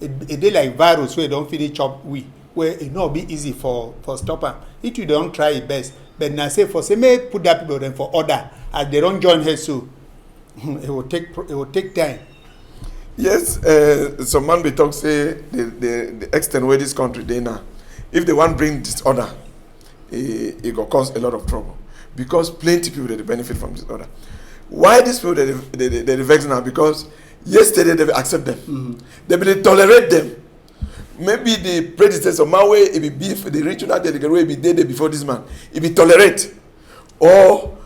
it dey like virus where don't finish chop we where it not be easy for stop am. If you don't try it best, but now say for say may put that people then for order as they don't join here so it will take time. Yes, some man be talk say the extent where this country they now, if they want bring disorder, it will cause a lot of trouble because plenty people they benefit from disorder. Why these people they vex now? Because yesterday they accept them, they tolerate them. Maybe the predecessor man way it be beef the regional delegate way be there before this man, it be tolerate or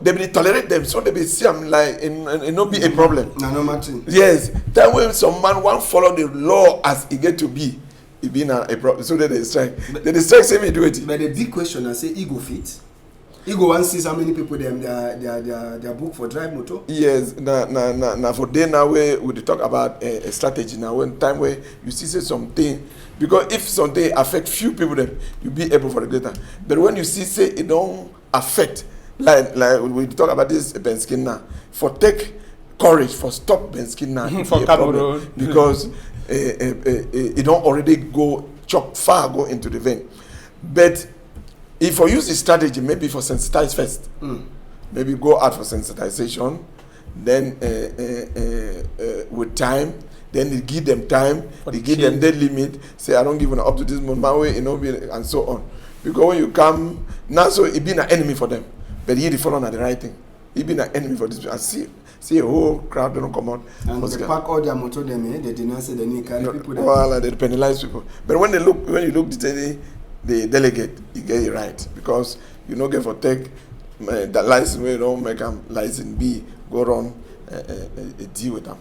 they be tolerate them so they be see them like it not be a problem. No matter. Yes, that way some man want follow the law as it get to be, it be a problem. So that they strike. They strike say me do it. But the big question I say ego fit. You go and see how many people them their book for drive motor. Yes, now for day now where we talk about a strategy now when time where you see say something because if something affect few people then you be able for the greater. But when you see say it don't affect like we talk about this Benskin now for take courage for stop Benskin now for Cameroon because it don't already go chop far go into the vein, but. If I use the strategy, maybe for sensitize first, maybe go out for sensitization, then with time, then they give them time, they give them their limit, say I don't give them up to this month, my way, and so on. Because when you come, now so it been an enemy for them, but he follow on the right thing. It been an enemy for this. I see a whole crowd don't come out. And they pack all their motor them, they deny say they need carry people. Well, they penalize people. But when you look the delegate, you get it right because you don't get for take the license where you don't make them license B go run deal with them.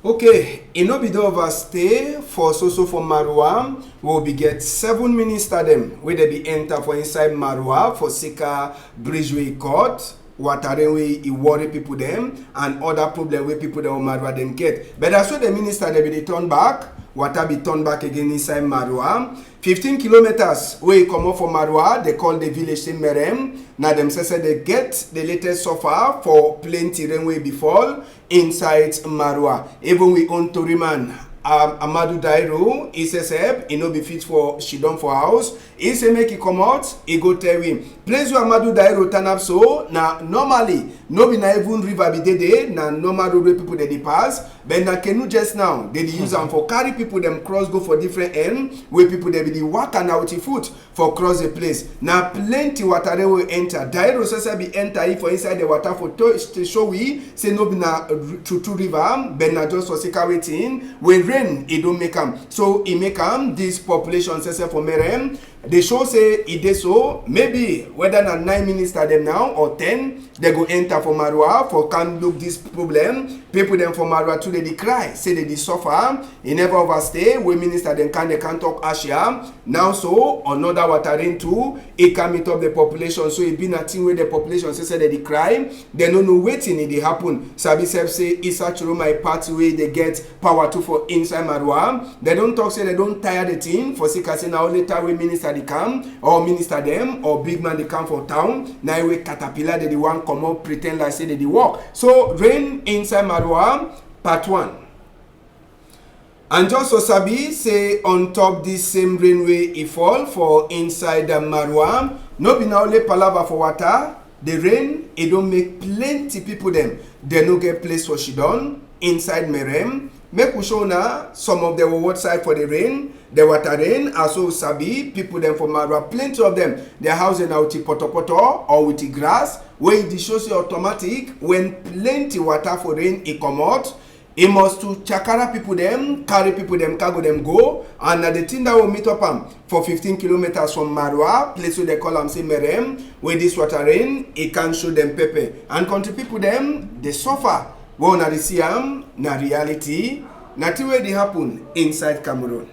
Okay, it no be the overstay for for Marwa. We'll be get 7 ministers them where they be enter for inside Marwa for Sika Bridgeway Court. Watering way it worry people them and other problem where people them Marwa them get. But that's what the minister they be turn back. Water be turned back again inside Marwa. 15 kilometers where you come up from Marwa, they call the village in Merem. Now them say they get the latest suffer for plenty rain way befall inside Marwa. Even we own Toriman Amadou Dairo, he says he no be fit for she done for house. He say make it come out, he go tell him. Place where Amadou Dairo turn up so now normally no be na even river be there na normal road people they pass. But na canoe just now they use them for carry people them cross go for different end where people they be walk and out foot for cross the place. Now plenty water they will enter. Dairo says be enter for inside the water for to show we say no be na to river but na just for sika waiting when rain it don't make them. So it make them this population says for Merem. They show say it is so maybe whether na 9 ministers them now or 10 they go enter for Marwa for can look this problem. People them for Marwa too they cry say they suffer. It never overstay. We minister them they can't talk Asia now so another watering too. It can meet up the population so it be nothing where the population say they cry. They don't know waiting it happen. Sabi self say it's actually my party way they get power to for inside Marwa. They don't talk say they don't tire the thing for say now later we minister they come or minister them or big man they come for town. Now we caterpillar they want come up pretend like say they walk. So rain inside Marwa part 1. And just so Sabi say on top this same rainway it fall for inside the Marwa. No be now only palava for water. The rain it don't make plenty people them. They no get place for Shidon inside Merem. Make we show now some of the reward side for the rain. The water rain, also Sabi, people them from Marwa, plenty of them. Their housing out with poto or with the grass. Where it shows you automatic when plenty water for rain it come out. It must to chakara people them, carry people them, cargo them go. And the thing that will meet up for 15 kilometers from Marwa, place where they call them say Merem, where this water rain, it can show them pepper. And country people them, they suffer. Well, na the see na reality. Nothing where they happen inside Cameroon.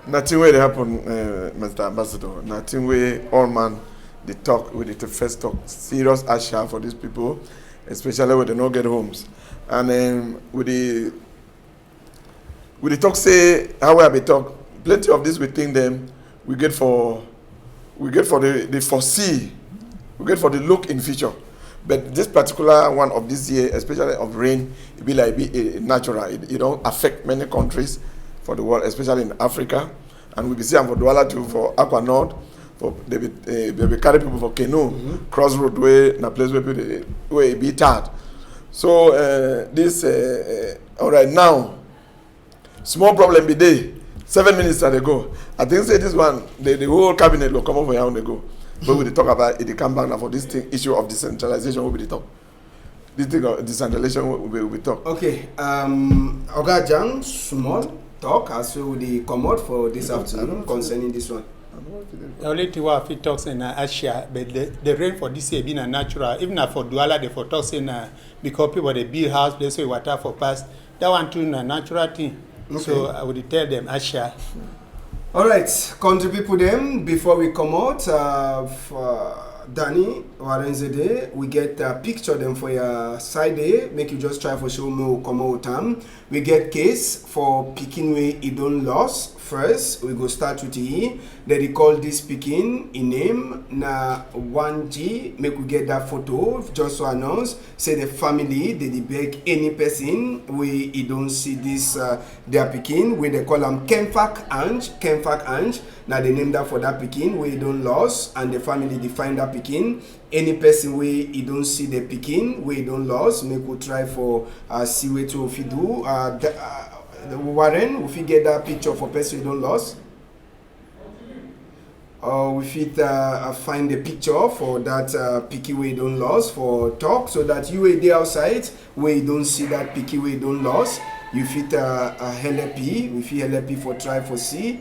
Nothing where they happen, Mr. Ambassador. Nothing where all man they talk with the first talk serious asha for these people, especially when they not get homes. And with the talk say how we be talk, plenty of this we think them we get for the foresee, we get for the look in future. But this particular one of this year, especially of rain, it be like natural. It don't affect many countries for the world, especially in Africa. And we be seeing for Douala too, for Aqua Nord, for they be carry people for canoe, crossroad way, in a place where people where it be tired. So this all right now, small problem be there. 7 minutes they go. I think say this one, the whole cabinet will come over here and they go. But we talk about it, they come back now for this thing, issue of decentralization will be the talk. This thing of decentralization will be talk. Okay, Oga Jang, small talk as we come out for this afternoon concerning this one. The only thing what it talks in Asia, but the rain for this year being a natural, even for Douala, they for talks in because people they build house, they say water for past. That one too a natural thing. Okay. So I would tell them Asia. All right, country people them, before we come out, for Danny Warenzede, we get a picture them for your side day, make you just try for show me come out time. We get case for picking way he don't lost. First, we go start with E. Then they call this picking in name na 1G. Make we get that photo just to announce. Say the family they beg any person we he don't see this their picking. We they call them Kemfak Ange. Now they name that for that picking we don't lost and the family define that picking. Any person we he don't see the picking we don't lost. Make we try for see way to if you do Warren, if you get that picture for person you don't lost, or if you find the picture for that picky way you don't lost for talk, so that you are there outside where you don't see that picky way you don't lost, you fit a LP, we fit LP for try for see.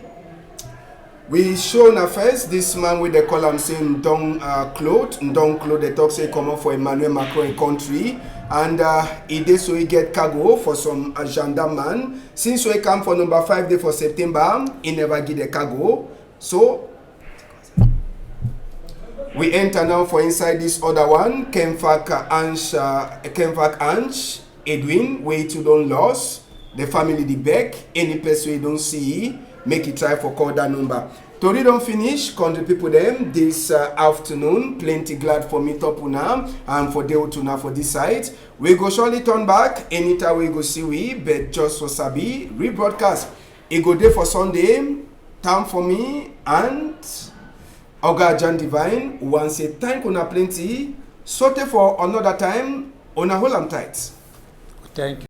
We show na first this man with the column saying Ndong Claude, they talk say come up for Emmanuel Macron country. And he did so he get cargo for some gendarme man. Since we come for number 5 day for September, he never get the cargo. So we enter now for inside this other one, Kemfak Ange, Edwin, way to don't loss. The family the back, any person you don't see, make it try for call that number. Tori don't finish, country people them this afternoon. Plenty glad for me top una and for the tuna for this side. We go surely turn back anytime we go see we, but just for Sabi rebroadcast. It go there for Sunday. Time for me and Oga Jan Divine. One say thank una plenty. Sote for another time. Una hold am tight. Thank you.